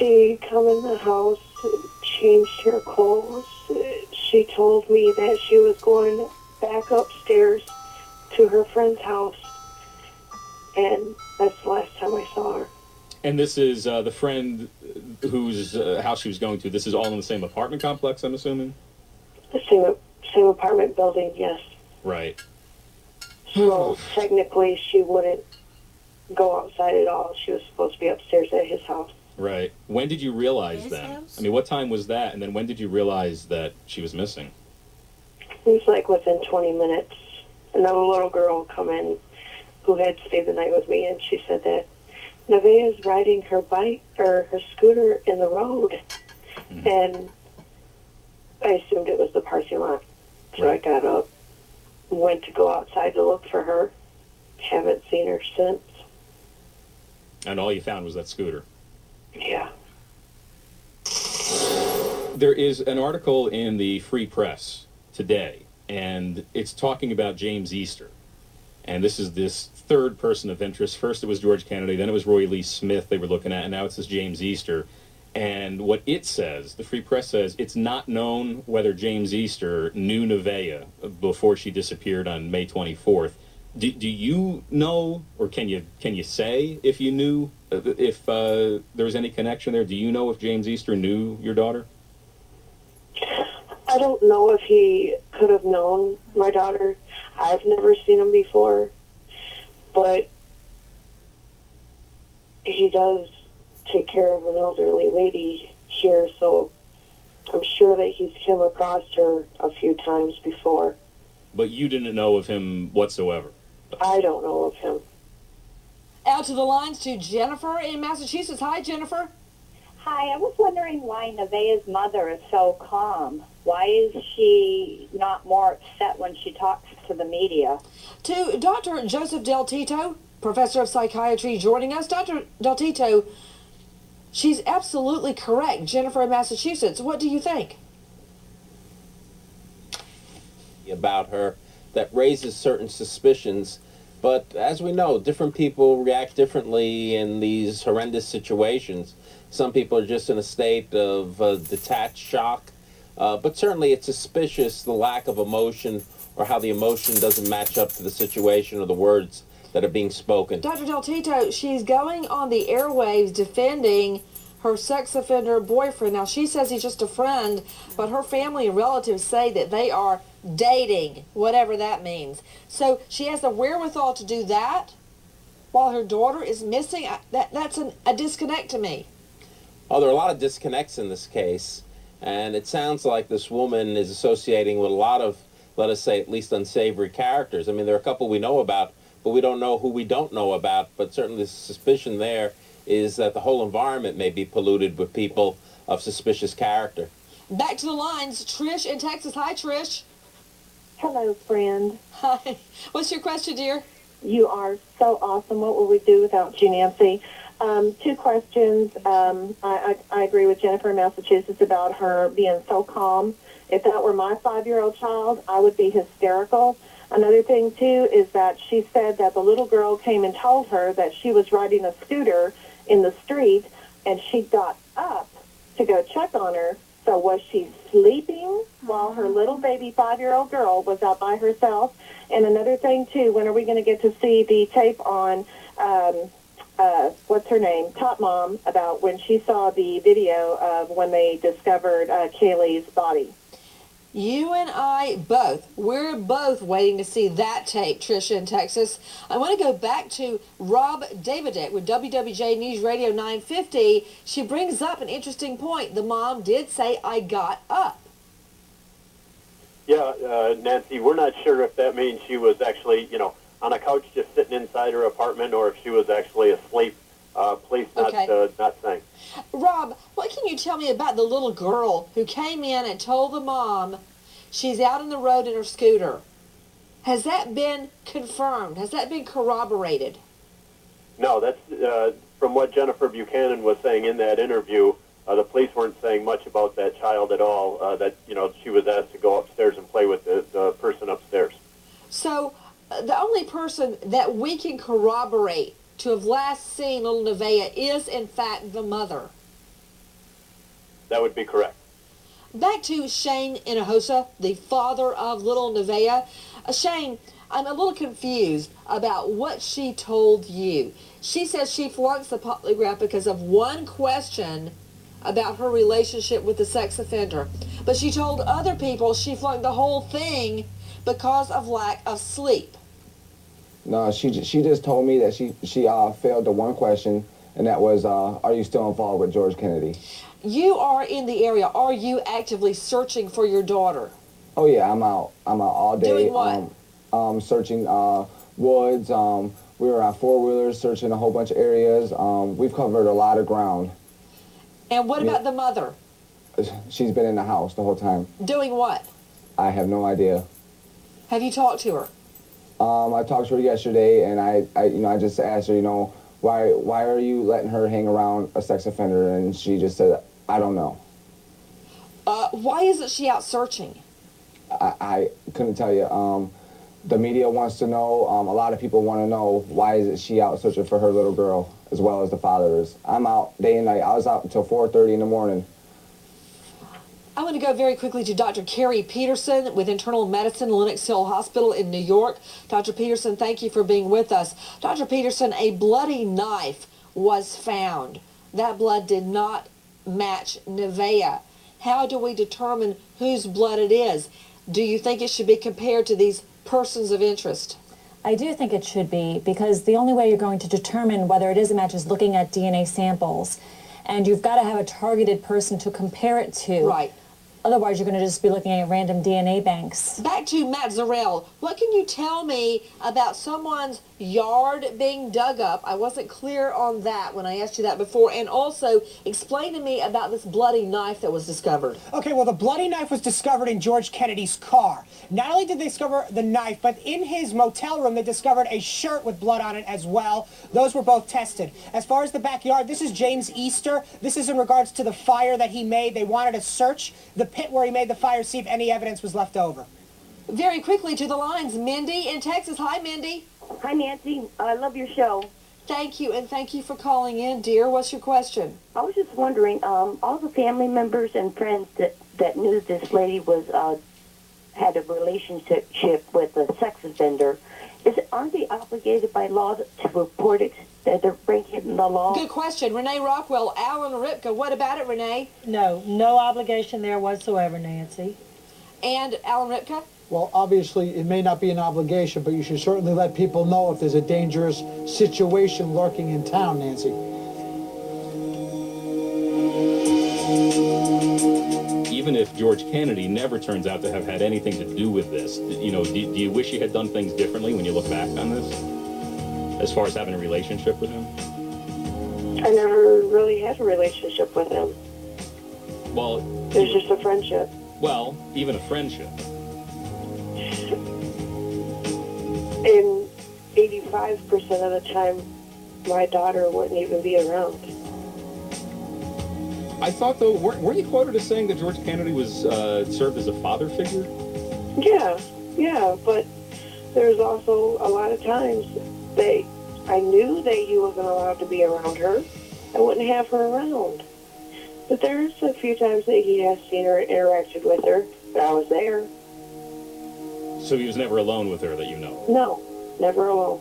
She come in the house, changed her clothes. She told me that she was going back upstairs to her friend's house, and that's the last time I saw her. And this is the friend whose house she was going to. This is all in the same apartment complex, I'm assuming? The same apartment building, yes. Right. So technically she wouldn't go outside at all. She was supposed to be upstairs at his house. Right. When did you realize then? I mean, what time was that? And then when did you realize that she was missing? It was like within 20 minutes. Another little girl come in who had stayed the night with me, and she said that Nevaeh is riding her bike or her scooter in the road. Mm-hmm. And I assumed it was the parking lot. So I got up, went to go outside to look for her. Haven't seen her since. And all you found was that scooter? Yeah. There is an article in the Free Press today, and it's talking about James Easter. And this is this third person of interest. First it was George Kennedy, then it was Roy Lee Smith they were looking at, and now it's this James Easter. And what it says, the Free Press says, it's not known whether James Easter knew Nevaeh before she disappeared on May 24th. Do you know, or can you say if you knew, if there was any connection there? Do you know if James Easter knew your daughter? I don't know if he could have known my daughter. I've never seen him before, but he does take care of an elderly lady here, so I'm sure that he's come across her a few times before. But you didn't know of him whatsoever? I don't know of him. Out to the lines to Jennifer in Massachusetts. Hi, Jennifer. Hi, I was wondering why Nevaeh's mother is so calm. Why is she not more upset when she talks to the media? To Dr. Joseph Del Tito, professor of psychiatry, joining us. Dr. Del Tito, she's absolutely correct. Jennifer in Massachusetts, what do you think? About her that raises certain suspicions, but as we know, different people react differently in these horrendous situations. Some people are just in a state of detached shock, but certainly it's suspicious, the lack of emotion or how the emotion doesn't match up to the situation or the words that are being spoken. Dr. Del Tito, she's going on the airwaves defending her sex offender boyfriend. Now, she says he's just a friend, but her family and relatives say that they are dating, whatever that means. So she has the wherewithal to do that while her daughter is missing. That's a disconnect to me. Oh, there are a lot of disconnects in this case, and it sounds like this woman is associating with a lot of, let us say, at least unsavory characters. I mean, there are a couple we know about, but we don't know who we don't know about, but certainly the suspicion there is that the whole environment may be polluted with people of suspicious character. Back to the lines. Trish in Texas. Hi, Trish. Hello, friend. Hi. What's your question, dear? You are so awesome. What would we do without you, Nancy? Two questions. I agree with Jennifer in Massachusetts about her being so calm. If that were my 5-year-old child, I would be hysterical. Another thing, too, is that she said that the little girl came and told her that she was riding a scooter in the street, and she got up to go check on her. So was she sleeping while her little baby 5-year-old girl was out by herself? And another thing, too, when are we going to get to see the tape on, what's her name, Top Mom, about when she saw the video of when they discovered Kaylee's body? You and I both. We're both waiting to see that tape, Tricia in Texas. I want to go back to Rob Davidek with WWJ News Radio 950. She brings up an interesting point. The mom did say, I got up. Yeah, Nancy, we're not sure if that means she was actually, on a couch just sitting inside her apartment or if she was actually asleep. Police not saying. Rob, what can you tell me about the little girl who came in and told the mom she's out on the road in her scooter? Has that been confirmed? Has that been corroborated? No, that's from what Jennifer Buchanan was saying in that interview. The police weren't saying much about that child at all. That she was asked to go upstairs and play with the person upstairs. So the only person that we can corroborate to have last seen little Nevaeh is, in fact, the mother. that would be correct. Back to Shane Inahosa, the father of little Nevaeh. Shane, I'm a little confused about what she told you. She says she flunks the polygraph because of one question about her relationship with the sex offender. But she told other people she flunked the whole thing because of lack of sleep. No, she just told me that she failed the one question, and that was, are you still involved with George Kennedy? You are in the area. Are you actively searching for your daughter? Oh yeah, I'm out. I'm out all day. Doing what? Searching woods. We were on four-wheelers searching a whole bunch of areas. We've covered a lot of ground. And what about the mother? She's been in the house the whole time. Doing what? I have no idea. Have you talked to her? I talked to her yesterday, and I just asked her, why are you letting her hang around a sex offender? And she just said, I don't know. Why isn't she out searching? I couldn't tell you. The media wants to know. A lot of people want to know, why isn't she out searching for her little girl as well as the father is. I'm out day and night. I was out until 4:30 in the morning. I want to go very quickly to Dr. Carrie Peterson with Internal Medicine, Lenox Hill Hospital in New York. Dr. Peterson, thank you for being with us. Dr. Peterson, a bloody knife was found. That blood did not match Nevaeh. How do we determine whose blood it is? Do you think it should be compared to these persons of interest? I do think it should be, because the only way you're going to determine whether it is a match is looking at DNA samples. And you've got to have a targeted person to compare it to. Right. Otherwise, you're going to just be looking at random DNA banks. Back to Matt Zarrell. What can you tell me about someone's yard being dug up? I wasn't clear on that when I asked you that before. And also, explain to me about this bloody knife that was discovered. Okay, well, the bloody knife was discovered in George Kennedy's car. Not only did they discover the knife, but in his motel room, they discovered a shirt with blood on it as well. Those were both tested. As far as the backyard, this is James Easter. This is in regards to the fire that he made. They wanted to search the pit where he made the fire, see if any evidence was left over. Very quickly to the lines. Mindy in Texas. Hi, Mindy. Hi, Nancy. I love your show. Thank you, and thank you for calling in, dear. What's your question? I was just wondering, all the family members and friends that knew this lady was had a relationship with a sex offender, aren't they obligated by law to report it, that they're breaking the law? Good question. Renee Rockwell, Alan Ripka. What about it, Renee? No obligation there whatsoever, Nancy. And Alan Ripka? Well, obviously, it may not be an obligation, but you should certainly let people know if there's a dangerous situation lurking in town, Nancy. Even if George Kennedy never turns out to have had anything to do with this, do you wish you had done things differently when you look back on this, as far as having a relationship with him? I never really had a relationship with him. Well, it was just a friendship. Well, even a friendship. And 85% of the time, my daughter wouldn't even be around. I thought, though, weren't you quoted as saying that George Kennedy was served as a father figure? Yeah, but there's also a lot of times I knew that he wasn't allowed to be around her. I wouldn't have her around. But there's a few times that he has seen her, interacted with her, but I was there. So he was never alone with her that you know? No, never alone.